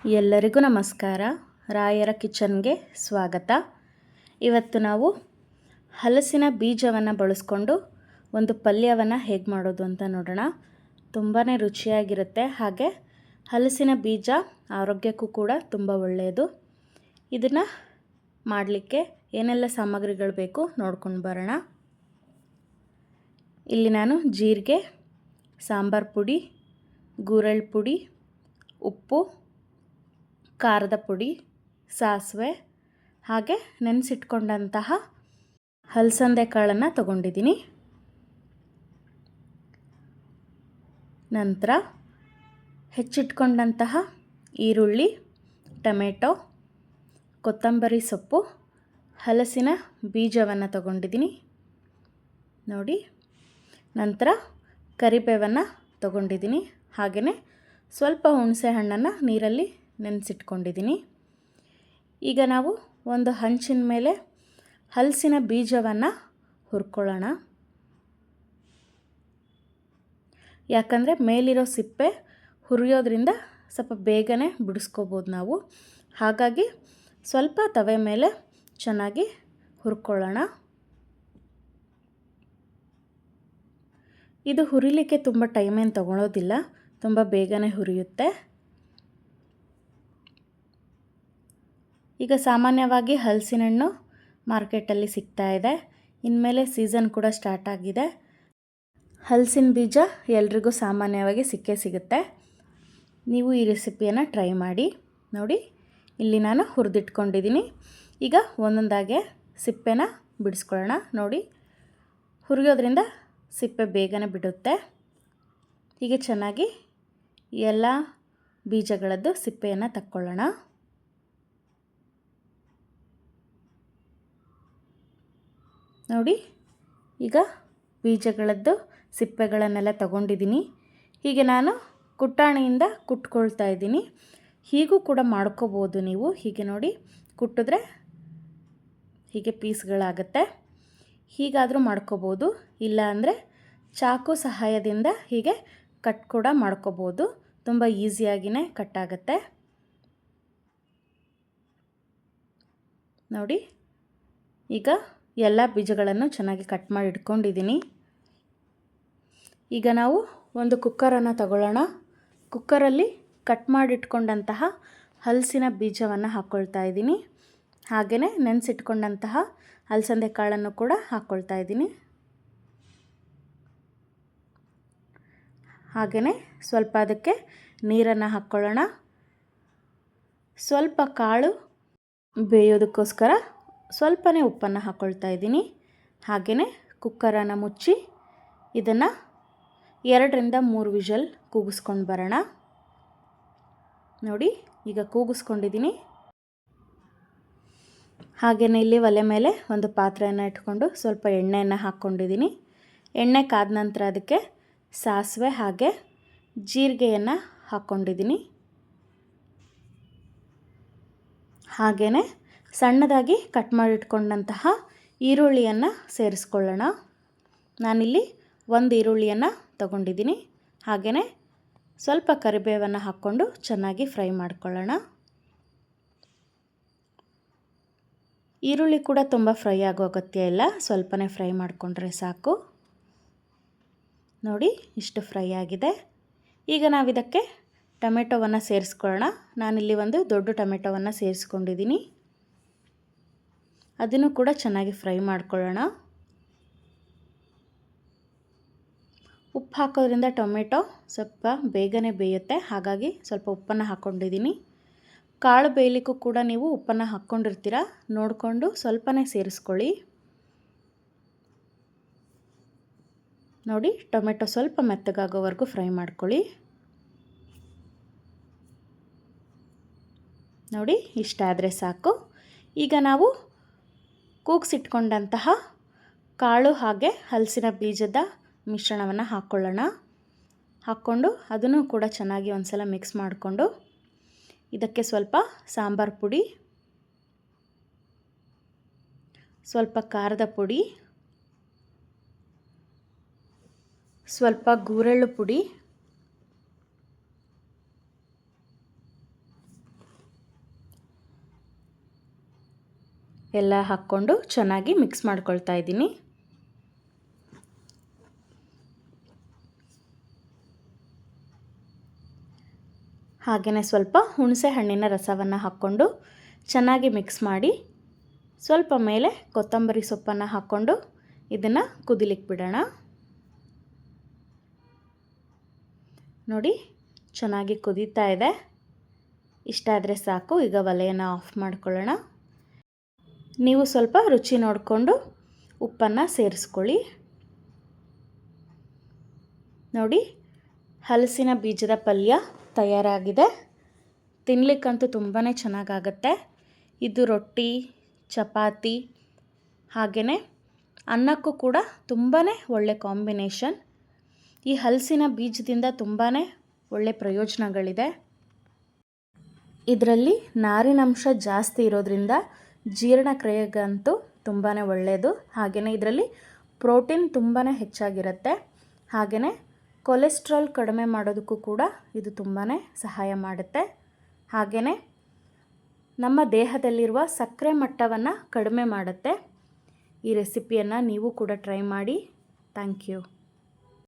ಎಲ್ಲರಿಗೂ ನಮಸ್ಕಾರ. ರಾಯರ ಕಿಚನ್ಗೆ ಸ್ವಾಗತ. ಇವತ್ತು ನಾವು ಹಲಸಿನ ಬೀಜವನ್ನು ಬಳಸ್ಕೊಂಡು ಒಂದು ಪಲ್ಯವನ್ನು ಹೇಗೆ ಮಾಡೋದು ಅಂತ ನೋಡೋಣ. ತುಂಬಾ ರುಚಿಯಾಗಿರುತ್ತೆ. ಹಾಗೆ ಹಲಸಿನ ಬೀಜ ಆರೋಗ್ಯಕ್ಕೂ ಕೂಡ ತುಂಬ ಒಳ್ಳೆಯದು. ಇದನ್ನು ಮಾಡಲಿಕ್ಕೆ ಏನೆಲ್ಲ ಸಾಮಗ್ರಿಗಳು ಬೇಕು ನೋಡ್ಕೊಂಡು ಬರೋಣ. ಇಲ್ಲಿ ನಾನು ಜೀರಿಗೆ, ಸಾಂಬಾರು ಪುಡಿ, ಗುರೆಳ್ಳು ಪುಡಿ, ಉಪ್ಪು, ಖಾರದ ಪುಡಿ, ಸಾಸಿವೆ ಹಾಗೆ ನೆನೆಸಿಟ್ಕೊಂಡಂತಹ ಹಲಸಂದೆ ಕಾಳನ್ನು ತಗೊಂಡಿದ್ದೀನಿ. ನಂತರ ಹೆಚ್ಚಿಟ್ಕೊಂಡಂತಹ ಈರುಳ್ಳಿ, ಟೊಮೆಟೊ, ಕೊತ್ತಂಬರಿ ಸೊಪ್ಪು, ಹಲಸಿನ ಬೀಜವನ್ನು ತಗೊಂಡಿದ್ದೀನಿ ನೋಡಿ. ನಂತರ ಕರಿಬೇವನ್ನು ತಗೊಂಡಿದ್ದೀನಿ. ಹಾಗೆಯೇ ಸ್ವಲ್ಪ ಹುಣಸೆ ಹಣ್ಣನ್ನು ನೀರಲ್ಲಿ ನೆನೆಸಿಟ್ಕೊಂಡಿದ್ದೀನಿ. ಈಗ ನಾವು ಒಂದು ಹಂಚಿನ ಮೇಲೆ ಹಲಸಿನ ಬೀಜವನ್ನು ಹುರ್ಕೊಳ್ಳೋಣ. ಯಾಕಂದರೆ ಮೇಲಿರೋ ಸಿಪ್ಪೆ ಹುರಿಯೋದ್ರಿಂದ ಸ್ವಲ್ಪ ಬೇಗನೆ ಬಿಡಿಸ್ಕೋಬೋದು ನಾವು. ಹಾಗಾಗಿ ಸ್ವಲ್ಪ ತವೆ ಮೇಲೆ ಚೆನ್ನಾಗಿ ಹುರ್ಕೊಳ್ಳೋಣ. ಇದು ಹುರಿಲಿಕ್ಕೆ ತುಂಬ ಟೈಮೇನು ತಗೊಳ್ಳೋದಿಲ್ಲ, ತುಂಬ ಬೇಗನೆ ಹುರಿಯುತ್ತೆ. ಈಗ ಸಾಮಾನ್ಯವಾಗಿ ಹಲಸಿನ ಹಣ್ಣು ಮಾರ್ಕೆಟಲ್ಲಿ ಸಿಗ್ತಾ ಇದೆ. ಇನ್ಮೇಲೆ ಸೀಸನ್ ಕೂಡ ಸ್ಟಾರ್ಟ್ ಆಗಿದೆ. ಹಲಸಿನ ಬೀಜ ಎಲ್ರಿಗೂ ಸಾಮಾನ್ಯವಾಗಿ ಸಿಕ್ಕೇ ಸಿಗುತ್ತೆ. ನೀವು ಈ ರೆಸಿಪಿಯನ್ನು ಟ್ರೈ ಮಾಡಿ ನೋಡಿ. ಇಲ್ಲಿ ನಾನು ಹುರಿದಿಟ್ಕೊಂಡಿದ್ದೀನಿ. ಈಗ ಒಂದೊಂದಾಗೆ ಸಿಪ್ಪೆನ ಬಿಡಿಸ್ಕೊಳ್ಳೋಣ ನೋಡಿ. ಹುರಿಯೋದ್ರಿಂದ ಸಿಪ್ಪೆ ಬೇಗನೆ ಬಿಡುತ್ತೆ. ಹೀಗೆ ಚೆನ್ನಾಗಿ ಎಲ್ಲ ಬೀಜಗಳದ್ದು ಸಿಪ್ಪೆಯನ್ನು ತಕ್ಕೊಳ್ಳೋಣ. ನೋಡಿ, ಈಗ ಬೀಜಗಳದ್ದು ಸಿಪ್ಪೆಗಳನ್ನೆಲ್ಲ ತಗೊಂಡಿದ್ದೀನಿ. ಹೀಗೆ ನಾನು ಕುಟ್ಟಾಣಿಯಿಂದ ಕುಟ್ಕೊಳ್ತಾ ಇದ್ದೀನಿ. ಹೀಗೂ ಕೂಡ ಮಾಡ್ಕೋಬೋದು ನೀವು. ಹೀಗೆ ನೋಡಿ ಕುಟ್ಟಿದ್ರೆ ಹೀಗೆ ಪೀಸ್ಗಳಾಗುತ್ತೆ. ಹೀಗಾದರೂ ಮಾಡ್ಕೋಬೋದು. ಇಲ್ಲ ಅಂದರೆ ಚಾಕು ಸಹಾಯದಿಂದ ಹೀಗೆ ಕಟ್ ಕೂಡ ಮಾಡ್ಕೋಬೋದು. ತುಂಬ ಈಸಿಯಾಗಿಯೇ ಕಟ್ಟಾಗುತ್ತೆ ನೋಡಿ. ಈಗ ಎಲ್ಲ ಬೀಜಗಳನ್ನು ಚೆನ್ನಾಗಿ ಕಟ್ ಮಾಡಿ ಇಟ್ಕೊಂಡಿದ್ದೀನಿ. ಈಗ ನಾವು ಒಂದು ಕುಕ್ಕರನ್ನು ತಗೊಳ್ಳೋಣ. ಕುಕ್ಕರಲ್ಲಿ ಕಟ್ ಮಾಡಿಟ್ಕೊಂಡಂತಹ ಹಲಸಿನ ಬೀಜವನ್ನು ಹಾಕ್ಕೊಳ್ತಾ ಇದ್ದೀನಿ. ಹಾಗೆಯೇ ನೆನೆಸಿಟ್ಕೊಂಡಂತಹ ಹಲಸಂದೆ ಕಾಳನ್ನು ಕೂಡ ಹಾಕ್ಕೊಳ್ತಾ ಇದ್ದೀನಿ. ಹಾಗೆಯೇ ಸ್ವಲ್ಪ ಅದಕ್ಕೆ ನೀರನ್ನು ಹಾಕ್ಕೊಳ್ಳೋಣ. ಸ್ವಲ್ಪ ಕಾಳು ಬೇಯೋದಕ್ಕೋಸ್ಕರ ಸ್ವಲ್ಪನೇ ಉಪ್ಪನ್ನು ಹಾಕ್ಕೊಳ್ತಾ ಇದ್ದೀನಿ. ಹಾಗೆಯೇ ಕುಕ್ಕರನ್ನು ಮುಚ್ಚಿ ಇದನ್ನು 2ರಿಂದ 3 ವಿಷಲ್ ಕೂಗಿಸ್ಕೊಂಡು ಬರೋಣ ನೋಡಿ. ಈಗ ಕೂಗಿಸ್ಕೊಂಡಿದ್ದೀನಿ. ಹಾಗೆಯೇ ಇಲ್ಲಿ ಒಲೆ ಮೇಲೆ ಒಂದು ಪಾತ್ರೆಯನ್ನು ಇಟ್ಕೊಂಡು ಸ್ವಲ್ಪ ಎಣ್ಣೆಯನ್ನು ಹಾಕ್ಕೊಂಡಿದ್ದೀನಿ. ಎಣ್ಣೆ ಕಾದ ನಂತರ ಅದಕ್ಕೆ ಸಾಸಿವೆ ಹಾಗೆ ಜೀರಿಗೆಯನ್ನು ಹಾಕ್ಕೊಂಡಿದ್ದೀನಿ. ಹಾಗೆಯೇ ಸಣ್ಣದಾಗಿ ಕಟ್ ಮಾಡಿಟ್ಕೊಂಡಂತಹ ಈರುಳ್ಳಿಯನ್ನು ಸೇರಿಸ್ಕೊಳ್ಳೋಣ. ನಾನಿಲ್ಲಿ 1 ಈರುಳ್ಳಿಯನ್ನು ತಗೊಂಡಿದ್ದೀನಿ. ಹಾಗೆಯೇ ಸ್ವಲ್ಪ ಕರಿಬೇವನ್ನು ಹಾಕ್ಕೊಂಡು ಚೆನ್ನಾಗಿ ಫ್ರೈ ಮಾಡ್ಕೊಳ್ಳೋಣ. ಈರುಳ್ಳಿ ಕೂಡ ತುಂಬ ಫ್ರೈ ಆಗೋ ಅಗತ್ಯ ಇಲ್ಲ, ಸ್ವಲ್ಪನೇ ಫ್ರೈ ಮಾಡಿಕೊಂಡ್ರೆ ಸಾಕು ನೋಡಿ. ಇಷ್ಟು ಫ್ರೈ ಆಗಿದೆ. ಈಗ ನಾವಿದಕ್ಕೆ ಟೊಮೆಟೊವನ್ನು ಸೇರಿಸ್ಕೊಳ್ಳೋಣ. ನಾನಿಲ್ಲಿ ಒಂದು ದೊಡ್ಡ ಟೊಮೆಟೊವನ್ನು ಸೇರಿಸ್ಕೊಂಡಿದ್ದೀನಿ. ಅದನ್ನು ಕೂಡ ಚೆನ್ನಾಗಿ ಫ್ರೈ ಮಾಡ್ಕೊಳ್ಳೋಣ. ಉಪ್ಪು ಹಾಕೋದ್ರಿಂದ ಟೊಮೆಟೊ ಸ್ವಲ್ಪ ಬೇಗನೆ ಬೇಯುತ್ತೆ. ಹಾಗಾಗಿ ಸ್ವಲ್ಪ ಉಪ್ಪನ್ನು ಹಾಕ್ಕೊಂಡಿದ್ದೀನಿ. ಕಾಳು ಬೇಯಲಿಕ್ಕೂ ಕೂಡ ನೀವು ಉಪ್ಪನ್ನು ಹಾಕ್ಕೊಂಡಿರ್ತೀರ, ನೋಡಿಕೊಂಡು ಸ್ವಲ್ಪನೇ ಸೇರಿಸ್ಕೊಳ್ಳಿ ನೋಡಿ. ಟೊಮೆಟೊ ಸ್ವಲ್ಪ ಮೆತ್ತಗಾಗೋವರೆಗೂ ಫ್ರೈ ಮಾಡ್ಕೊಳ್ಳಿ ನೋಡಿ. ಇಷ್ಟಾದರೆ ಸಾಕು. ಈಗ ನಾವು ಕೂಗಿಸಿಟ್ಕೊಂಡಂತಹ ಕಾಳು ಹಾಗೆ ಹಲಸಿನ ಬೀಜದ ಮಿಶ್ರಣವನ್ನು ಹಾಕ್ಕೊಳ್ಳೋಣ. ಹಾಕ್ಕೊಂಡು ಅದನ್ನು ಕೂಡ ಚೆನ್ನಾಗಿ ಒಂದು ಸಲ ಮಿಕ್ಸ್ ಮಾಡಿಕೊಂಡು ಇದಕ್ಕೆ ಸ್ವಲ್ಪ ಸಾಂಬಾರು ಪುಡಿ, ಸ್ವಲ್ಪ ಖಾರದ ಪುಡಿ, ಸ್ವಲ್ಪ ಗುರೆಳ್ಳು ಪುಡಿ, ಎಲ್ಲ ಹಾಕ್ಕೊಂಡು ಚೆನ್ನಾಗಿ ಮಿಕ್ಸ್ ಮಾಡ್ಕೊಳ್ತಾ ಇದ್ದೀನಿ. ಹಾಗೆಯೇ ಸ್ವಲ್ಪ ಹುಣಸೆ ಹಣ್ಣಿನ ರಸವನ್ನು ಹಾಕ್ಕೊಂಡು ಚೆನ್ನಾಗಿ ಮಿಕ್ಸ್ ಮಾಡಿ ಸ್ವಲ್ಪ ಮೇಲೆ ಕೊತ್ತಂಬರಿ ಸೊಪ್ಪನ್ನು ಹಾಕ್ಕೊಂಡು ಇದನ್ನು ಕುದಿಲಿಕ್ಕೆ ಬಿಡೋಣ. ನೋಡಿ ಚೆನ್ನಾಗಿ ಕುದೀತಾ ಇದೆ. ಇಷ್ಟ ಆದರೆ ಸಾಕು. ಈಗ ಒಲೆಯನ್ನು ಆಫ್ ಮಾಡ್ಕೊಳ್ಳೋಣ. ನೀವು ಸ್ವಲ್ಪ ರುಚಿ ನೋಡಿಕೊಂಡು ಉಪ್ಪನ್ನು ಸೇರಿಸ್ಕೊಳ್ಳಿ. ನೋಡಿ ಹಲಸಿನ ಬೀಜದ ಪಲ್ಯ ತಯಾರಾಗಿದೆ. ತಿನ್ನಲಿಕ್ಕಂತೂ ತುಂಬಾ ಚೆನ್ನಾಗಾಗತ್ತೆ. ಇದು ರೊಟ್ಟಿ, ಚಪಾತಿ ಹಾಗೆಯೇ ಅನ್ನಕ್ಕೂ ಕೂಡ ತುಂಬಾ ಒಳ್ಳೆ ಕಾಂಬಿನೇಷನ್. ಈ ಹಲಸಿನ ಬೀಜದಿಂದ ತುಂಬಾ ಒಳ್ಳೆ ಪ್ರಯೋಜನಗಳಿದೆ. ಇದರಲ್ಲಿ ನಾರಿನಂಶ ಜಾಸ್ತಿ ಇರೋದ್ರಿಂದ ಜೀರ್ಣಕ್ರಿಯೆಗಂತೂ ತುಂಬಾ ಒಳ್ಳೆಯದು. ಹಾಗೆಯೇ ಇದರಲ್ಲಿ ಪ್ರೋಟೀನ್ ತುಂಬಾ ಹೆಚ್ಚಾಗಿರುತ್ತೆ. ಹಾಗೆಯೇ ಕೊಲೆಸ್ಟ್ರಾಲ್ ಕಡಿಮೆ ಮಾಡೋದಕ್ಕೂ ಕೂಡ ಇದು ತುಂಬಾ ಸಹಾಯ ಮಾಡುತ್ತೆ. ಹಾಗೆಯೇ ನಮ್ಮ ದೇಹದಲ್ಲಿರುವ ಸಕ್ಕರೆ ಮಟ್ಟವನ್ನು ಕಡಿಮೆ ಮಾಡುತ್ತೆ. ಈ ರೆಸಿಪಿಯನ್ನು ನೀವು ಕೂಡ ಟ್ರೈ ಮಾಡಿ. Thank you.